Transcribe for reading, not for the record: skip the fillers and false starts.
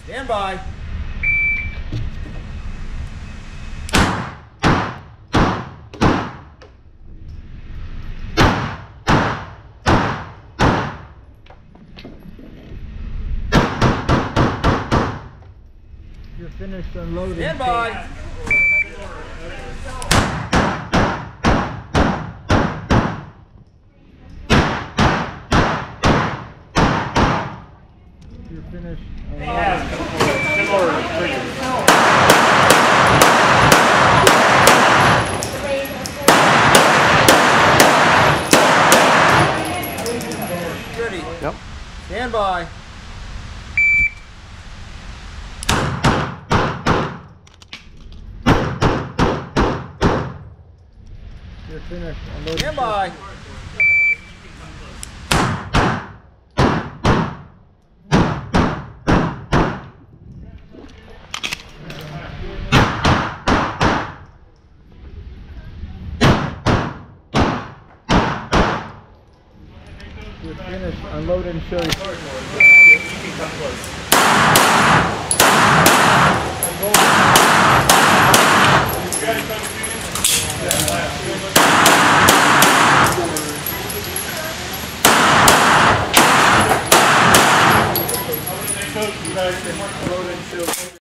Stand by. You're finished unloading. Stand by. You're finished unloading. Ready. Yep. Stand by. You're finished unloading. Stand by. You're finished unloading. Show you. You can come close.